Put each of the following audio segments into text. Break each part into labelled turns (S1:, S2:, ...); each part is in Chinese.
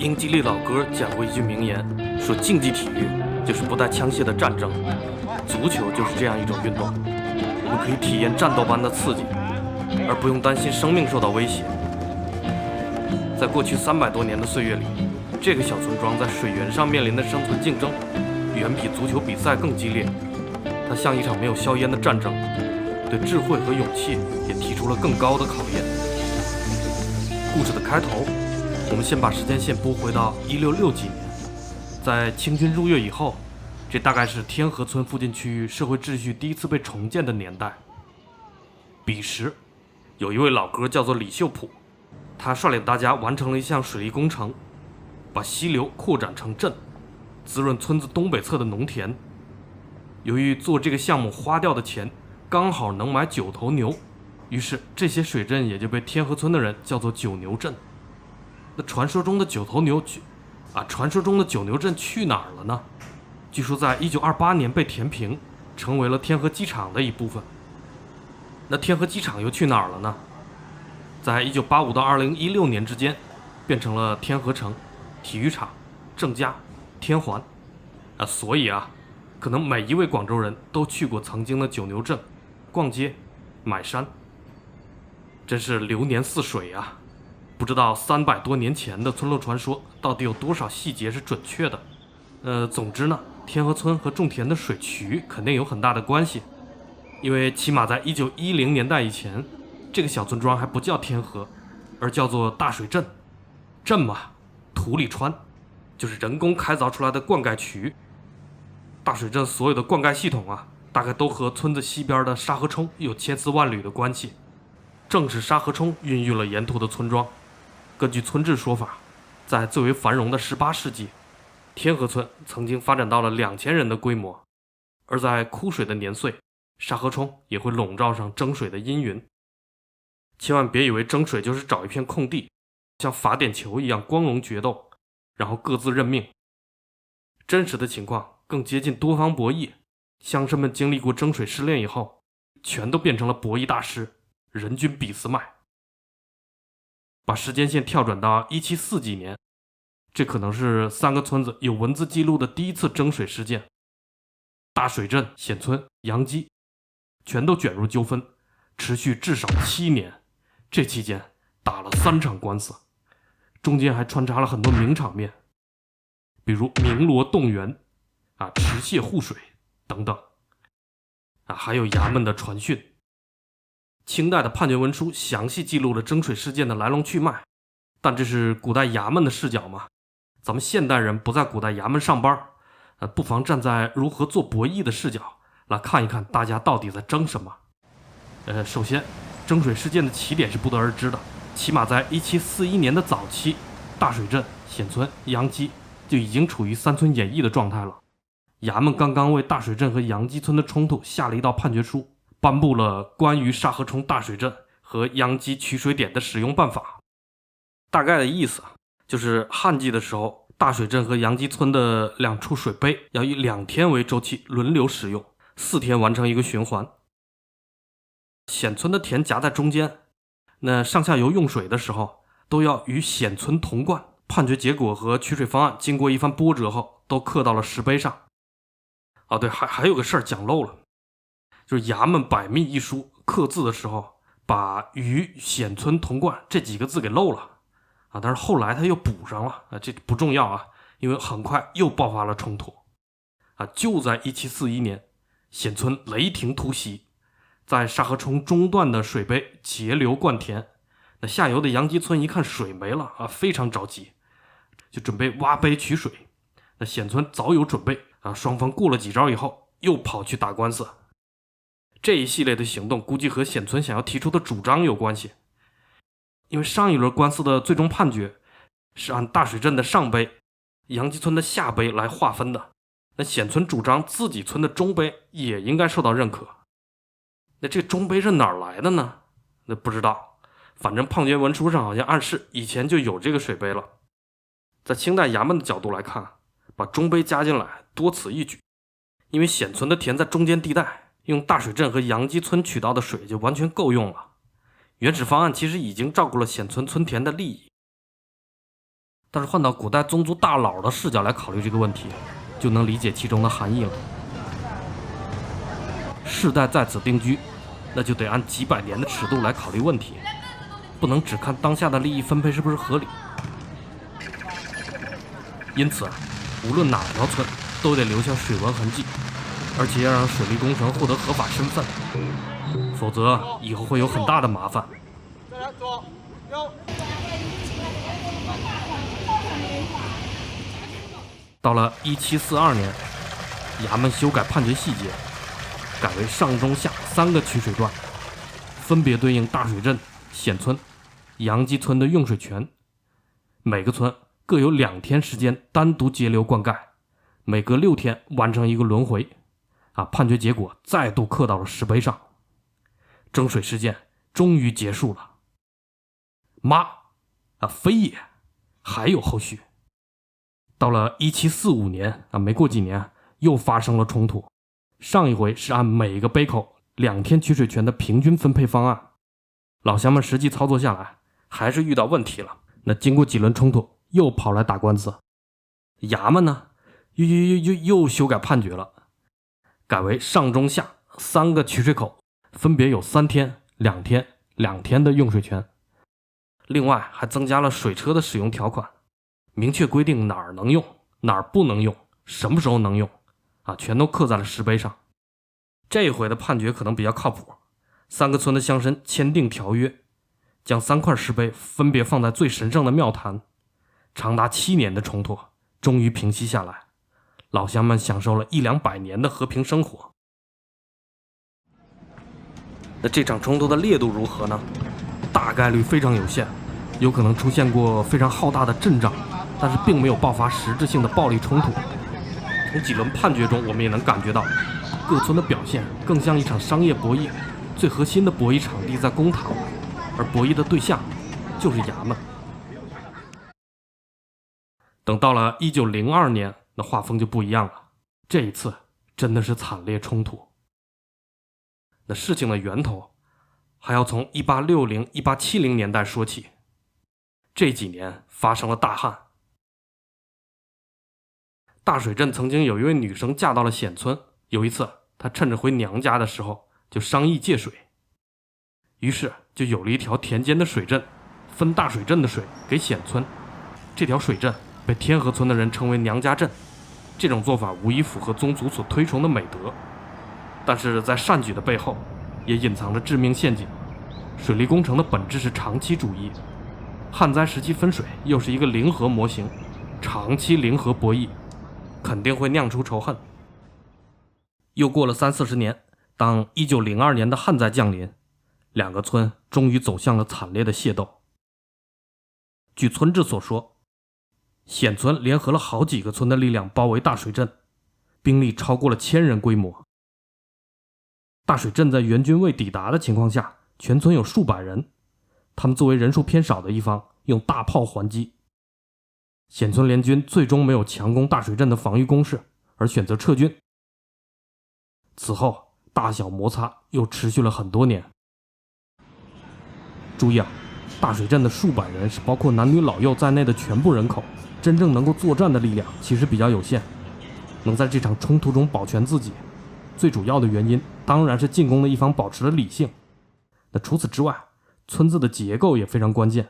S1: 英吉利老哥讲过一句名言，说竞技体育就是不带枪械的战争，足球就是这样一种运动，我们可以体验战斗般的刺激，而不用担心生命受到威胁。在过去300多年的岁月里，这个小村庄在水源上面临的生存竞争，远比足球比赛更激烈。它像一场没有硝烟的战争，对智慧和勇气也提出了更高的考验。故事的开头，我们先把时间线拨回到1660几年，在清军入粤以后，这大概是天河村附近区域社会秩序第一次被重建的年代。彼时，有一位老哥叫做李秀普，他率领大家完成了一项水利工程，把溪流扩展成镇，滋润村子东北侧的农田。由于做这个项目花掉的钱刚好能买9头牛，于是这些水镇也就被天河村的人叫做9牛镇。那传说中的9头牛传说中的9牛镇去哪儿了呢？据说在1928年被填平，成为了天河机场的一部分。那天河机场又去哪儿了呢？在1985到2016年之间，变成了天河城、体育场、郑家、天环。所以可能每一位广州人都去过曾经的9牛镇，逛街、买山，真是流年似水啊！不知道300多年前的村落传说到底有多少细节是准确的。总之呢，天河村和种田的水渠肯定有很大的关系，因为起码在1910年代以前，这个小村庄还不叫天河，而叫做大水镇。镇嘛，土里穿，就是人工开凿出来的灌溉渠。大水镇所有的灌溉系统大概都和村子西边的沙河冲有千丝万缕的关系。正是沙河冲孕育了沿途的村庄。根据村志说法，在最为繁荣的18世纪，天河村曾经发展到了2000人的规模。而在枯水的年岁，沙河冲也会笼罩上争水的阴云。千万别以为争水就是找一片空地，像罚点球一样光荣决斗，然后各自认命。真实的情况更接近多方博弈，乡绅们经历过争水试炼以后，全都变成了博弈大师，人均比斯麦。把时间线跳转到174几年，这可能是3个村子有文字记录的第一次争水事件。大水镇、显村、杨基全都卷入纠纷，持续至少7年。这期间打了3场官司，中间还穿插了很多名场面，比如鸣锣动员持械护水等等还有衙门的传讯。清代的判决文书详细记录了争水事件的来龙去脉，但这是古代衙门的视角嘛，咱们现代人不在古代衙门上班，不妨站在如何做博弈的视角来看一看大家到底在争什么。首先，争水事件的起点是不得而知的，起码在1741年的早期，大水镇、显村、杨基就已经处于3村演绎的状态了。衙门刚刚为大水镇和杨基村的冲突下了一道判决书，颁布了关于沙河冲大水镇和杨基取水点的使用办法。大概的意思就是旱季的时候，大水镇和杨基村的2处水杯要以2天为周期轮流使用，4天完成一个循环。显村的田夹在中间，那上下游用水的时候都要与显村同灌。判决结果和取水方案经过一番波折后，都刻到了石碑上。对，还有个事儿讲漏了，就是衙门百密一疏刻字的时候，把与显村同灌这几个字给漏了但是后来他又补上了这不重要因为很快又爆发了冲突就在1741年，显村雷霆突袭，在沙河冲中段的水杯截流灌田。那下游的杨基村一看水没了非常着急，就准备挖杯取水。那显村早有准备双方过了几招以后，又跑去打官司。这一系列的行动估计和显村想要提出的主张有关系，因为上一轮官司的最终判决是按大水镇的上杯、杨基村的下杯来划分的。那显村主张自己村的中杯也应该受到认可。那这中杯是哪儿来的呢？那不知道，反正判决文书上好像暗示以前就有这个水杯了。在清代衙门的角度来看，把中杯加进来多此一举，因为显村的田在中间地带，用大水镇和杨基村取到的水就完全够用了。原始方案其实已经照顾了显村村田的利益。但是换到古代宗族大佬的视角来考虑这个问题，就能理解其中的含义了。世代在此定居，那就得按几百年的尺度来考虑问题，不能只看当下的利益分配是不是合理。因此无论哪条村都得留下水文痕迹，而且要让水利工程获得合法身份，否则以后会有很大的麻烦。到了1742年，衙门修改判决细节，改为上中下3个取水段，分别对应大水镇、显村、杨集村的用水权。每个村各有2天时间单独节流灌溉，每隔6天完成一个轮回。判决结果再度刻到了石碑上。征水事件终于结束了。非也，还有后续。到了1745年没过几年又发生了冲突。上一回是按每个碑口2天取水权的平均分配方案，老乡们实际操作下来还是遇到问题了。那经过几轮冲突，又跑来打官司。衙门呢又修改判决了，改为上中下3个取水口分别有3天、2天、2天的用水权。另外还增加了水车的使用条款，明确规定哪儿能用，哪儿不能用，什么时候能用全都刻在了石碑上。这回的判决可能比较靠谱，3个村的乡绅签订条约，将3块石碑分别放在最神圣的庙坛。长达7年的冲突终于平息下来，老乡们享受了100-200年的和平生活。那这场冲突的烈度如何呢？大概率非常有限，有可能出现过非常浩大的阵仗，但是并没有爆发实质性的暴力冲突。从几轮判决中我们也能感觉到，各村的表现更像一场商业博弈，最核心的博弈场地在公堂，而博弈的对象就是衙门。等到了1902年，那画风就不一样了。这一次真的是惨烈冲突。那事情的源头还要从1860、1870年代说起。这几年发生了大旱。大水镇曾经有一位女生嫁到了显村，有一次她趁着回娘家的时候就商议借水，于是就有了一条田间的水镇，分大水镇的水给显村。这条水镇被天河村的人称为娘家镇，这种做法无疑符合宗族所推崇的美德，但是在善举的背后也隐藏着致命陷阱。水利工程的本质是长期主义，旱灾时期分水又是一个零和模型，长期零和博弈肯定会酿出仇恨。又过了30-40年，当1902年的旱灾降临，2个村终于走向了惨烈的械斗。据村志所说，显村联合了好几个村的力量包围大水镇，兵力超过了1000人规模。大水镇在援军未抵达的情况下，全村有数百人，他们作为人数偏少的一方，用大炮还击。显村联军最终没有强攻大水镇的防御工事，而选择撤军。此后大小摩擦又持续了很多年。注意大水镇的数百人是包括男女老幼在内的全部人口，真正能够作战的力量其实比较有限。能在这场冲突中保全自己，最主要的原因当然是进攻的一方保持了理性。那除此之外，村子的结构也非常关键。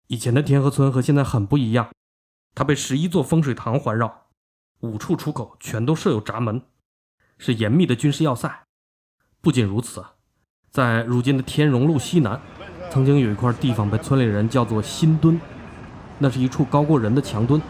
S1: 以前的天河村和现在很不一样，它被11座风水塘环绕，5处出口全都设有闸门，是严密的军事要塞。不仅如此，在如今的天荣路西南，曾经有一块地方被村里人叫做新墩，那是一处高过人的墙墩，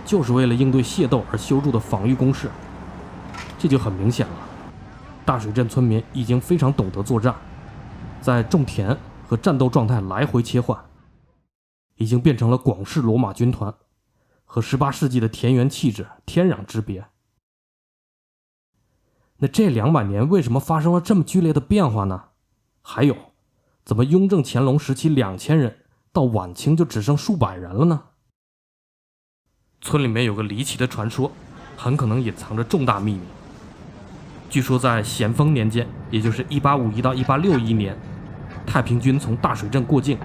S1: 就是为了应对械斗而修筑的防御工事。这就很明显了，大水镇村民已经非常懂得作战，在种田和战斗状态来回切换，已经变成了广式罗马军团，和18世纪的田园气质天壤之别。那这200年为什么发生了这么剧烈的变化呢？还有，怎么雍正乾隆时期2000人，到晚清就只剩数百人了呢？村里面有个离奇的传说，很可能隐藏着重大秘密。据说在咸丰年间，也就是1851到1861年，太平军从大水镇过境，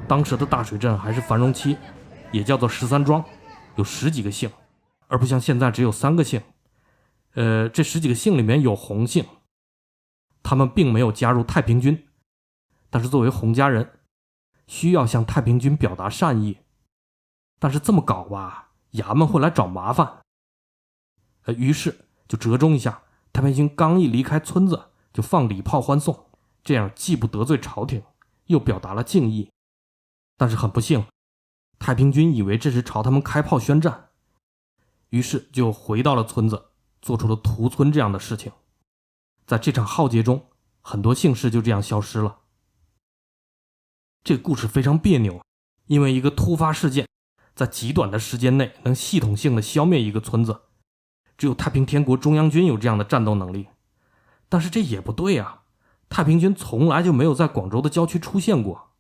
S1: 当时的大水镇还是繁荣期，也叫做13庄，有10几个姓，而不像现在只有3个姓。这10几个姓里面有洪姓，他们并没有加入太平军，但是作为洪家人，需要向太平军表达善意。但是这么搞吧，衙门会来找麻烦。于是就折中一下，太平军刚一离开村子，就放礼炮欢送，这样既不得罪朝廷，又表达了敬意。但是很不幸，太平军以为这是朝他们开炮宣战，于是就回到了村子，做出了屠村这样的事情。在这场浩劫中，很多姓氏就这样消失了。这个故事非常别扭，因为一个突发事件在极短的时间内能系统性的消灭一个村子，只有太平天国中央军有这样的战斗能力。但是这也不对啊，太平军从来就没有在广州的郊区出现过。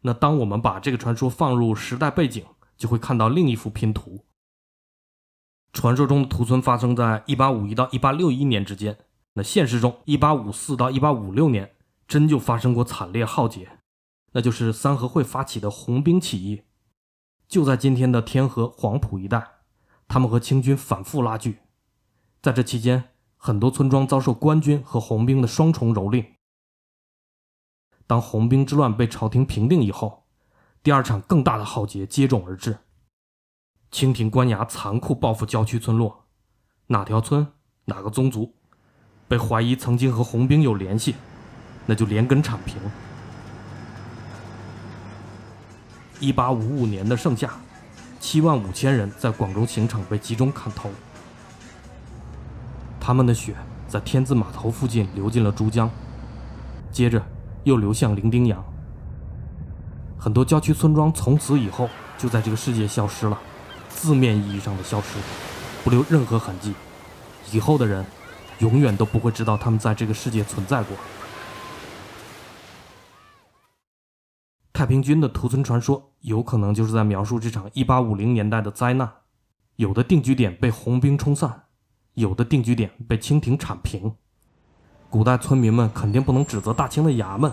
S1: 那当我们把这个传说放入时代背景，就会看到另一幅拼图。传说中的屠村发生在1851到1861年之间，那现实中1854到1856年真就发生过惨烈浩劫，那就是三合会发起的红兵起义。就在今天的天河、黄埔一带，他们和清军反复拉锯。在这期间，很多村庄遭受官军和红兵的双重蹂躏。当红兵之乱被朝廷平定以后，第二场更大的浩劫接踵而至。清廷官衙残酷报复郊区村落，哪条村哪个宗族被怀疑曾经和红兵有联系，那就连根铲平。1855年的盛夏，75000人在广州刑场被集中砍头，他们的血在天字码头附近流进了珠江，接着又流向伶仃洋。很多郊区村庄从此以后就在这个世界消失了，字面意义上的消失，不留任何痕迹。以后的人永远都不会知道他们在这个世界存在过。太平军的屠村传说有可能就是在描述这场1850年代的灾难。有的定居点被红兵冲散，有的定居点被清廷铲平。古代村民们肯定不能指责大清的衙门，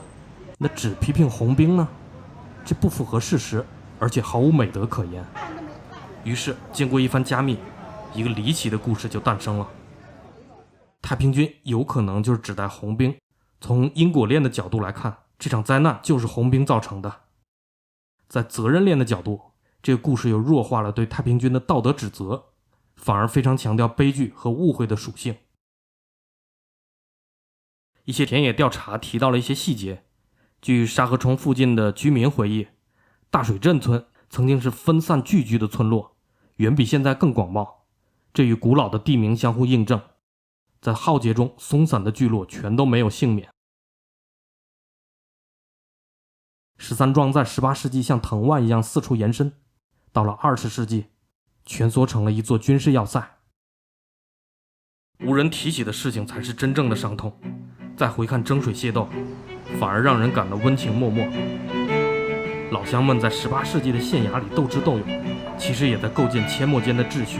S1: 那只批评红兵呢？这不符合事实，而且毫无美德可言。于是经过一番加密，一个离奇的故事就诞生了。太平军有可能就是指代红兵，从因果链的角度来看，这场灾难就是红兵造成的。在责任链的角度，这个故事又弱化了对太平军的道德指责，反而非常强调悲剧和误会的属性。一些田野调查提到了一些细节。据沙河冲附近的居民回忆，大水镇村曾经是分散聚居的村落，远比现在更广袤，这与古老的地名相互印证。在浩劫中，松散的聚落全都没有幸免。13庄在18世纪像藤蔓一样四处延伸，到了20世纪，蜷缩成了一座军事要塞。无人提起的事情才是真正的伤痛，再回看争水械斗，反而让人感到温情脉脉。老乡们在18世纪的县衙里斗智斗勇，其实也在构建阡陌间的秩序。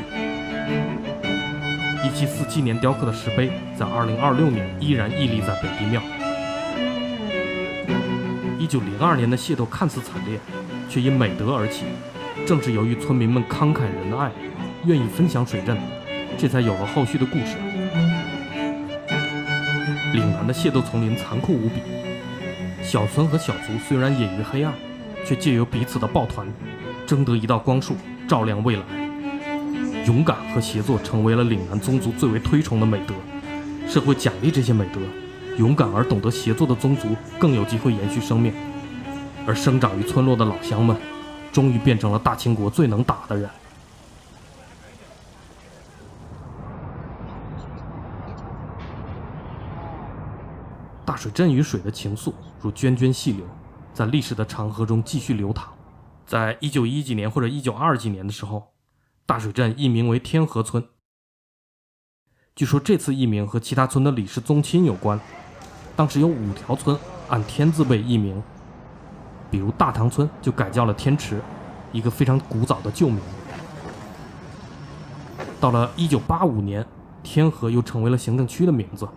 S1: 1747年雕刻的石碑，在2026年依然屹立在北帝庙。1902年的械斗看似惨烈，却因美德而起。正是由于村民们慷慨仁爱，愿意分享水镇，这才有了后续的故事。岭南的械斗丛林残酷无比，小村和小族虽然隐于黑暗，却借由彼此的抱团，争得一道光束，照亮未来。勇敢和协作成为了岭南宗族最为推崇的美德，社会奖励这些美德，勇敢而懂得协作的宗族更有机会延续生命，而生长于村落的老乡们，终于变成了大清国最能打的人。大水镇与水的情愫如涓涓细流，在历史的长河中继续流淌。在1910几年或者1920几年的时候，大水镇易名为天河村。据说这次易名和其他村的李氏宗亲有关，当时有5条村按天字辈易名，比如大塘村就改叫了天池，一个非常古早的旧名。到了1985年，天河又成为了行政区的名字，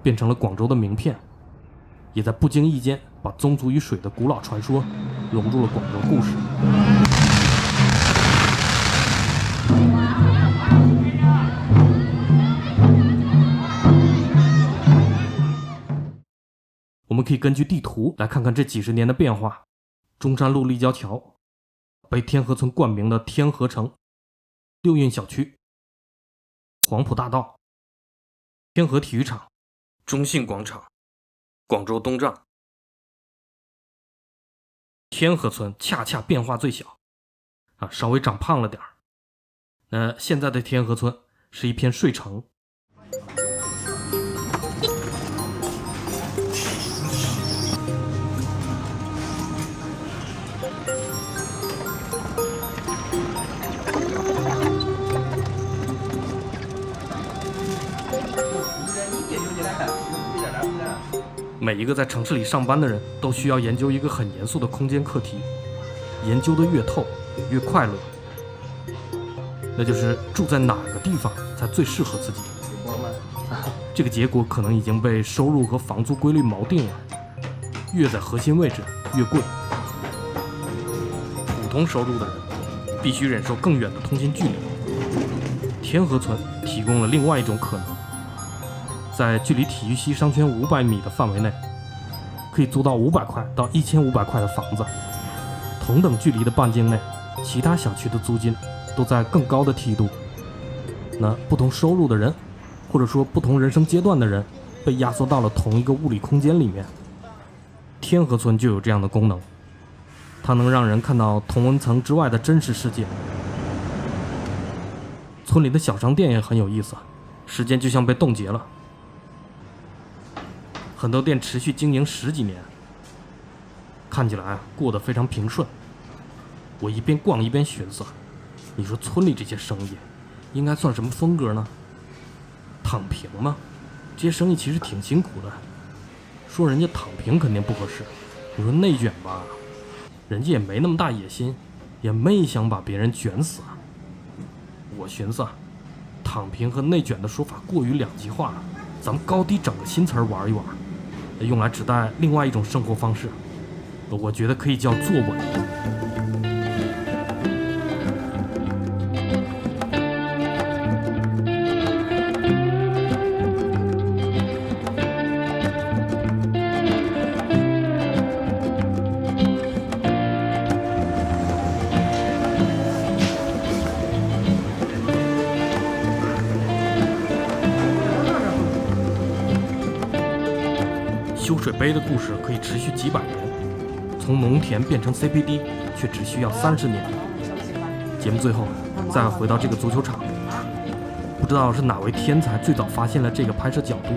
S1: 变成了广州的名片，也在不经意间把宗族与水的古老传说融入了广州故事。们可以根据地图来看看这几十年的变化。中山路立交桥，被天河村冠名的天河城，六运小区，黄埔大道，天河体育场，中信广场，广州东站。天河村恰恰变化最小，稍微长胖了点儿。现在的天河村是一片睡城。每一个在城市里上班的人都需要研究一个很严肃的空间课题，研究的越透越快乐，那就是住在哪个地方才最适合自己。这个结果可能已经被收入和房租规律锚定了，越在核心位置越贵。普通收入的人必须忍受更远的通勤距离。天河村提供了另外一种可能，在距离体育西商圈500米的范围内，可以租到500块到1500块的房子。同等距离的半径内，其他小区的租金都在更高的梯度。那不同收入的人，或者说不同人生阶段的人，被压缩到了同一个物理空间里面。天河村就有这样的功能，它能让人看到同温层之外的真实世界。村里的小商店也很有意思，时间就像被冻结了。很多店持续经营10几年，看起来过得非常平顺。我一边逛一边寻思，你说村里这些生意应该算什么风格呢？躺平吗？这些生意其实挺辛苦的。说人家躺平肯定不合适，你说内卷吧，人家也没那么大野心，也没想把别人卷死。我寻思，躺平和内卷的说法过于两极化了，咱们高低整个新词儿玩一玩，用来指代另外一种生活方式，我觉得可以叫坐稳。修水杯的故事可以持续几百年，从农田变成 CBD 却只需要30年。节目最后再回到这个足球场，不知道是哪位天才最早发现了这个拍摄角度。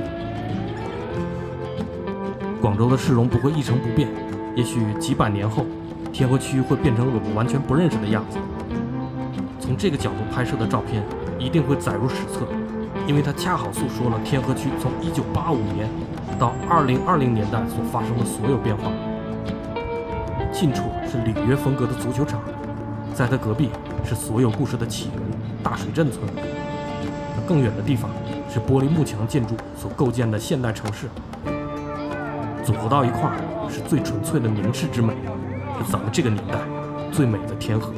S1: 广州的市容不会一成不变，也许几百年后，天河区会变成我们完全不认识的样子。从这个角度拍摄的照片一定会载入史册，因为它恰好诉说了天河区从1985年到2020年代所发生的所有变化。近处是里约风格的足球场，在它隔壁是所有故事的起源大水镇村，更远的地方是玻璃幕墙建筑所构建的现代城市。组合到一块儿是最纯粹的凝视之美，是咱们这个年代最美的天河。